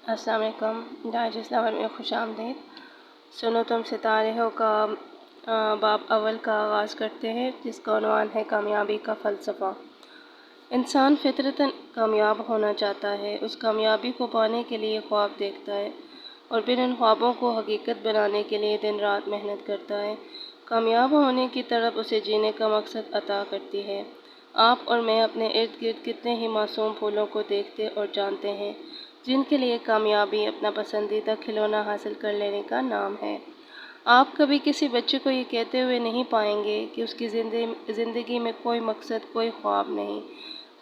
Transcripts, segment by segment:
السلام علیکم۔ Digest lower میں خوش آمدید۔ سنو تم ستارے ہو کا باب اول کا آغاز کرتے ہیں، جس کا عنوان ہے کامیابی کا فلسفہ۔ انسان فطرتاً کامیاب ہونا چاہتا ہے۔ اس کامیابی کو پانے کے لیے خواب دیکھتا ہے اور پھر ان خوابوں کو حقیقت بنانے کے لیے دن رات محنت کرتا ہے۔ کامیاب ہونے کی طرف اسے جینے کا مقصد عطا کرتی ہے۔ آپ اور میں اپنے ارد گرد کتنے ہی معصوم پھولوں کو دیکھتے اور جانتے ہیں، جن کے لیے کامیابی اپنا پسندیدہ کھلونا حاصل کر لینے کا نام ہے۔ آپ کبھی کسی بچے کو یہ کہتے ہوئے نہیں پائیں گے کہ اس کی زندگی میں کوئی مقصد، کوئی خواب نہیں۔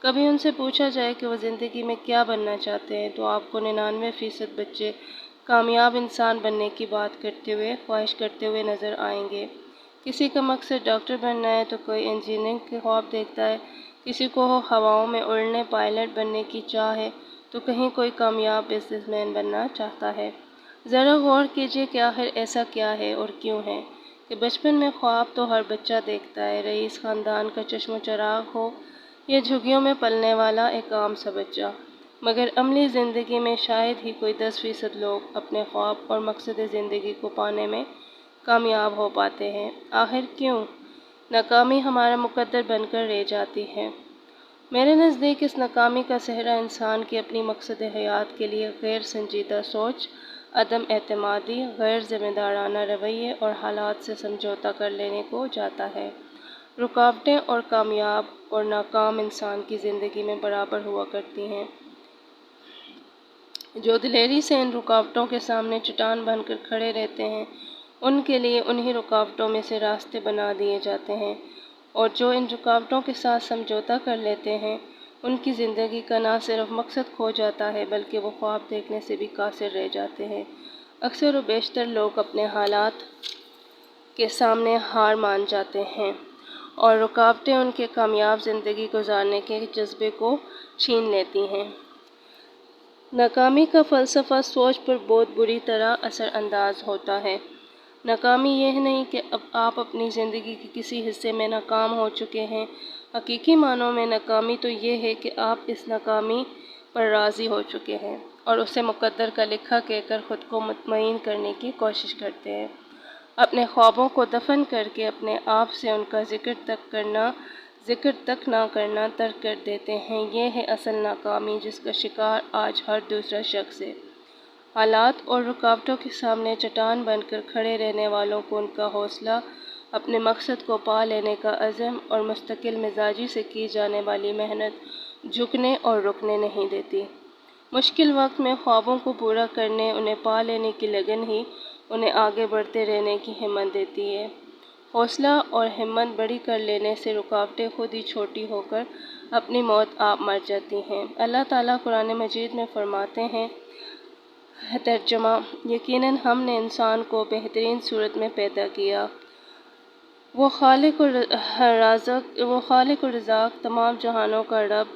کبھی ان سے پوچھا جائے کہ وہ زندگی میں کیا بننا چاہتے ہیں تو آپ کو 99% بچے کامیاب انسان بننے کی بات کرتے ہوئے، خواہش کرتے ہوئے نظر آئیں گے۔ کسی کا مقصد ڈاکٹر بننا ہے تو کوئی انجینئرنگ کے خواب دیکھتا ہے، کسی کو ہواؤں میں اڑنے پائلٹ بننے کی چاہ ہے تو کہیں کوئی کامیاب بزنس مین بننا چاہتا ہے۔ ذرا غور کیجئے کہ آخر ایسا کیا ہے اور کیوں ہے کہ بچپن میں خواب تو ہر بچہ دیکھتا ہے، رئیس خاندان کا چشم و چراغ ہو یا جھگیوں میں پلنے والا ایک عام سا بچہ، مگر عملی زندگی میں شاید ہی کوئی 10% لوگ اپنے خواب اور مقصد زندگی کو پانے میں کامیاب ہو پاتے ہیں۔ آخر کیوں؟ ناکامی ہمارا مقدر بن کر رہ جاتی ہے۔ میرے نزدیک اس ناکامی کا صحرا انسان کی اپنی مقصد حیات کے لیے غیر سنجیدہ سوچ، عدم اعتمادی، غیر ذمہ دارانہ رویے اور حالات سے سمجھوتہ کر لینے کو جاتا ہے۔ رکاوٹیں اور کامیاب اور ناکام انسان کی زندگی میں برابر ہوا کرتی ہیں۔ جو دلیری سے ان رکاوٹوں کے سامنے چٹان بن کر کھڑے رہتے ہیں، ان کے لیے انہی رکاوٹوں میں سے راستے بنا دیے جاتے ہیں، اور جو ان رکاوٹوں کے ساتھ سمجھوتہ کر لیتے ہیں، ان کی زندگی کا نہ صرف مقصد کھو جاتا ہے بلکہ وہ خواب دیکھنے سے بھی قاصر رہ جاتے ہیں۔ اکثر و بیشتر لوگ اپنے حالات کے سامنے ہار مان جاتے ہیں اور رکاوٹیں ان کے کامیاب زندگی گزارنے کے جذبے کو چھین لیتی ہیں۔ ناکامی کا فلسفہ سوچ پر بہت بری طرح اثر انداز ہوتا ہے۔ ناکامی یہ نہیں کہ اب آپ اپنی زندگی کے کسی حصے میں ناکام ہو چکے ہیں۔ حقیقی معنوں میں ناکامی تو یہ ہے کہ آپ اس ناکامی پر راضی ہو چکے ہیں اور اسے مقدر کا لکھا کہہ کر خود کو مطمئن کرنے کی کوشش کرتے ہیں۔ اپنے خوابوں کو دفن کر کے اپنے آپ سے ان کا ذکر تک نہ کرنا ترک کر دیتے ہیں۔ یہ ہے اصل ناکامی، جس کا شکار آج ہر دوسرا شخص ہے۔ حالات اور رکاوٹوں کے سامنے چٹان بن کر کھڑے رہنے والوں کو ان کا حوصلہ، اپنے مقصد کو پا لینے کا عزم اور مستقل مزاجی سے کی جانے والی محنت جھکنے اور رکنے نہیں دیتی۔ مشکل وقت میں خوابوں کو پورا کرنے، انہیں پا لینے کی لگن ہی انہیں آگے بڑھتے رہنے کی ہمت دیتی ہے۔ حوصلہ اور ہمت بڑی کر لینے سے رکاوٹیں خود ہی چھوٹی ہو کر اپنی موت آپ مر جاتی ہیں۔ اللہ تعالیٰ قرآن مجید میں فرماتے ہیں، ترجمہ: یقیناً ہم نے انسان کو بہترین صورت میں پیدا کیا۔ وہ خالق و رازق، تمام جہانوں کا رب،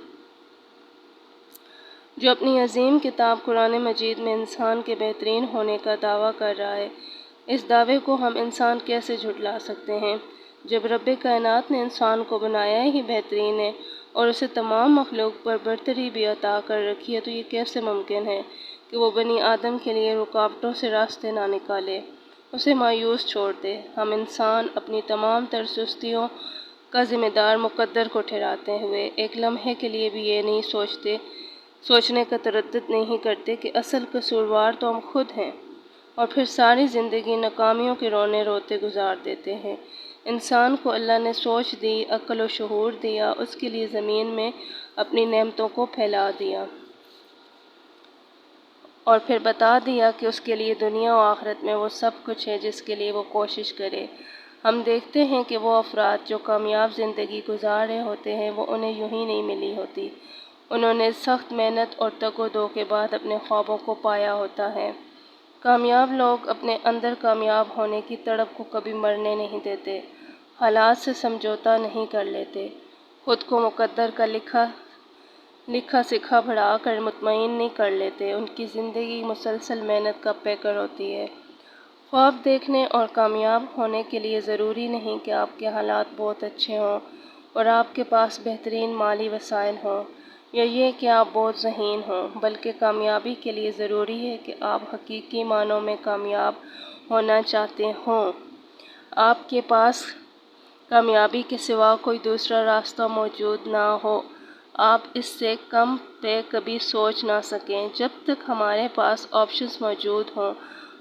جو اپنی عظیم کتاب قرآن مجید میں انسان کے بہترین ہونے کا دعویٰ کر رہا ہے۔ اس دعوے کو ہم انسان کیسے جھٹلا سکتے ہیں؟ جب رب کائنات نے انسان کو بنایا ہی بہترین ہے اور اسے تمام مخلوق پر برتری بھی عطا کر رکھی ہے تو یہ کیسے ممکن ہے کہ وہ بنی آدم کے لیے رکاوٹوں سے راستے نہ نکالے، اسے مایوس چھوڑ دے؟ ہم انسان اپنی تمام تر سستیوں کا ذمہ دار مقدر کو ٹھہراتے ہوئے ایک لمحے کے لیے بھی یہ نہیں سوچنے کا تردد نہیں کرتے کہ اصل قصوروار تو ہم خود ہیں، اور پھر ساری زندگی ناکامیوں کے رونے روتے گزار دیتے ہیں۔ انسان کو اللہ نے سوچ دی، عقل و شعور دیا، اس کے لیے زمین میں اپنی نعمتوں کو پھیلا دیا اور پھر بتا دیا کہ اس کے لیے دنیا و آخرت میں وہ سب کچھ ہے جس کے لیے وہ کوشش کرے۔ ہم دیکھتے ہیں کہ وہ افراد جو کامیاب زندگی گزار رہے ہوتے ہیں، وہ انہیں یوں ہی نہیں ملی ہوتی۔ انہوں نے سخت محنت اور تگ و دو کے بعد اپنے خوابوں کو پایا ہوتا ہے۔ کامیاب لوگ اپنے اندر کامیاب ہونے کی تڑپ کو کبھی مرنے نہیں دیتے، حالات سے سمجھوتہ نہیں کر لیتے، خود کو مقدر کا لکھا سکھا بڑھا کر مطمئن نہیں کر لیتے۔ ان کی زندگی مسلسل محنت کا پیکر ہوتی ہے۔ خواب دیکھنے اور کامیاب ہونے کے لیے ضروری نہیں کہ آپ کے حالات بہت اچھے ہوں اور آپ کے پاس بہترین مالی وسائل ہوں۔ یا یہ کہ آپ بہت ذہین ہوں، بلکہ کامیابی کے لیے ضروری ہے کہ آپ حقیقی معنوں میں کامیاب ہونا چاہتے ہوں۔ آپ کے پاس کامیابی کے سوا کوئی دوسرا راستہ موجود نہ ہو، آپ اس سے کم پہ کبھی سوچ نہ سکیں۔ جب تک ہمارے پاس آپشنز موجود ہوں،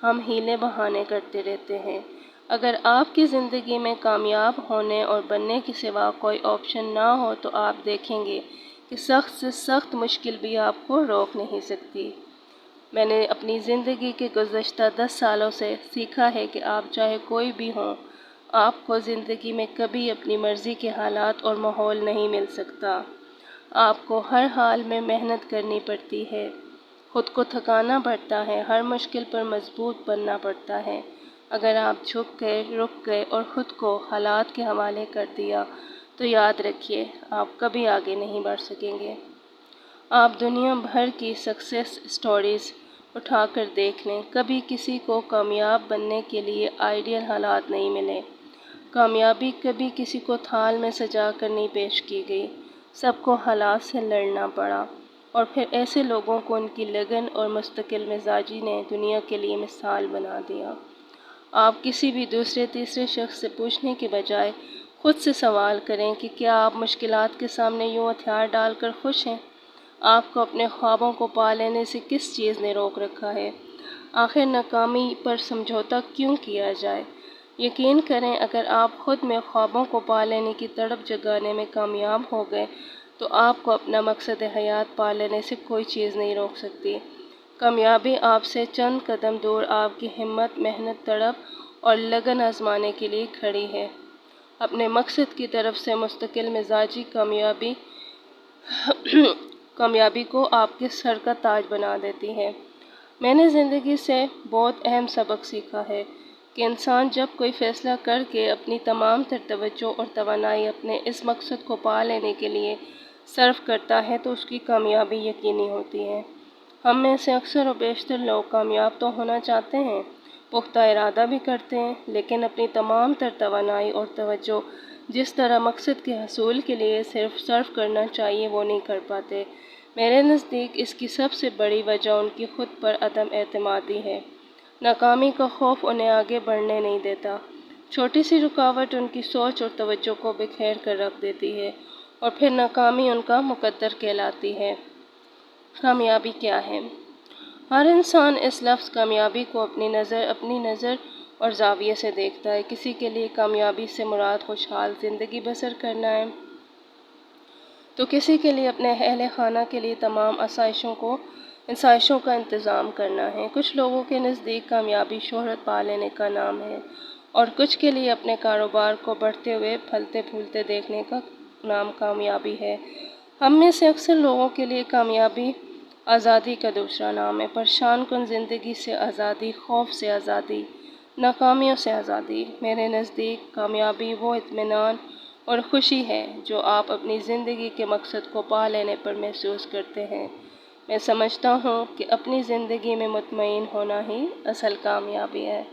ہم ہیلے بہانے کرتے رہتے ہیں۔ اگر آپ کی زندگی میں کامیاب ہونے اور بننے کے سوا کوئی آپشن نہ ہو تو آپ دیکھیں گے کہ سخت سے سخت مشکل بھی آپ کو روک نہیں سکتی۔ میں نے اپنی زندگی کے گزشتہ 10 سالوں سے سیکھا ہے کہ آپ چاہے کوئی بھی ہوں، آپ کو زندگی میں کبھی اپنی مرضی کے حالات اور ماحول نہیں مل سکتا۔ آپ کو ہر حال میں محنت کرنی پڑتی ہے، خود کو تھکانا پڑتا ہے، ہر مشکل پر مضبوط بننا پڑتا ہے۔ اگر آپ جھک گئے، رک گئے اور خود کو حالات کے حوالے کر دیا تو یاد رکھیے آپ کبھی آگے نہیں بڑھ سکیں گے۔ آپ دنیا بھر کی سکسیس سٹوریز اٹھا کر دیکھ لیں، کبھی کسی کو کامیاب بننے کے لیے آئیڈیل حالات نہیں ملے۔ کامیابی کبھی کسی کو تھال میں سجا کر نہیں پیش کی گئی، سب کو حالات سے لڑنا پڑا، اور پھر ایسے لوگوں کو ان کی لگن اور مستقل مزاجی نے دنیا کے لیے مثال بنا دیا۔ آپ کسی بھی دوسرے تیسرے شخص سے پوچھنے کے بجائے خود سے سوال کریں کہ کیا آپ مشکلات کے سامنے یوں ہتھیار ڈال کر خوش ہیں؟ آپ کو اپنے خوابوں کو پا لینے سے کس چیز نے روک رکھا ہے؟ آخر ناکامی پر سمجھوتا کیوں کیا جائے؟ یقین کریں اگر آپ خود میں خوابوں کو پا لینے کی تڑپ جگانے میں کامیاب ہو گئے تو آپ کو اپنا مقصد حیات پا لینے سے کوئی چیز نہیں روک سکتی۔ کامیابی آپ سے چند قدم دور آپ کی ہمت، محنت، تڑپ اور لگن آزمانے کے لیے کھڑی ہے۔ اپنے مقصد کی طرف سے مستقل مزاجی کامیابی کو آپ کے سر کا تاج بنا دیتی ہے۔ میں نے زندگی سے بہت اہم سبق سیکھا ہے کہ انسان جب کوئی فیصلہ کر کے اپنی تمام تر توجہ اور توانائی اپنے اس مقصد کو پا لینے کے لیے صرف کرتا ہے تو اس کی کامیابی یقینی ہوتی ہے۔ ہم میں سے اکثر و بیشتر لوگ کامیاب تو ہونا چاہتے ہیں، پختہ ارادہ بھی کرتے ہیں، لیکن اپنی تمام تر توانائی اور توجہ جس طرح مقصد کے حصول کے لیے صرف کرنا چاہیے وہ نہیں کر پاتے۔ میرے نزدیک اس کی سب سے بڑی وجہ ان کی خود پر عدم اعتمادی ہے۔ ناکامی کا خوف انہیں آگے بڑھنے نہیں دیتا۔ چھوٹی سی رکاوٹ ان کی سوچ اور توجہ کو بکھیر کر رکھ دیتی ہے اور پھر ناکامی ان کا مقدر کہلاتی ہے۔ کامیابی کیا ہے؟ ہر انسان اس لفظ کامیابی کو اپنی نظر اور زاویے سے دیکھتا ہے۔ کسی کے لیے کامیابی سے مراد خوشحال زندگی بسر کرنا ہے تو کسی کے لیے اپنے اہل خانہ کے لیے تمام آسائشوں کا انتظام کرنا ہے۔ کچھ لوگوں کے نزدیک کامیابی شہرت پا لینے کا نام ہے اور کچھ کے لیے اپنے کاروبار کو بڑھتے ہوئے پھلتے پھولتے دیکھنے کا نام کامیابی ہے۔ ہم میں سے اکثر لوگوں کے لیے کامیابی آزادی کا دوسرا نام ہے، پریشان کن زندگی سے آزادی، خوف سے آزادی، ناکامیوں سے آزادی۔ میرے نزدیک کامیابی وہ اطمینان اور خوشی ہے جو آپ اپنی زندگی کے مقصد کو پا لینے پر محسوس کرتے ہیں۔ میں سمجھتا ہوں کہ اپنی زندگی میں مطمئن ہونا ہی اصل کامیابی ہے۔